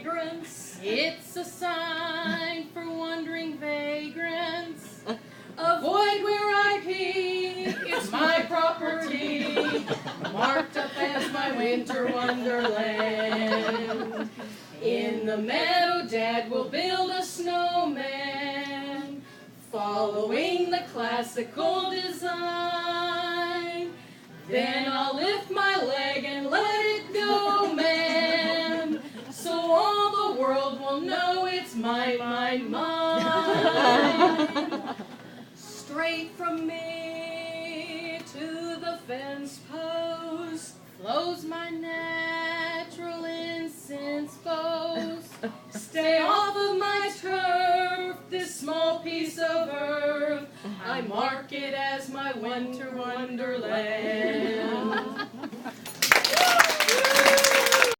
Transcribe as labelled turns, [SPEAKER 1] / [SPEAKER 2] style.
[SPEAKER 1] fragrance.
[SPEAKER 2] It's a sign for wandering vagrants.
[SPEAKER 1] Avoid where I pee, it's my property, marked up as my winter wonderland. In the meadow, Dad will build a snowman, following the classical design. Then I'll lift my leg and let it go, man, so all the world will know it's mine, mine, mine. Straight from me to the fence post
[SPEAKER 2] Flows my natural incense boast.
[SPEAKER 1] Stay off of my turf, this small piece of earth. I mark it as my winter wonderland.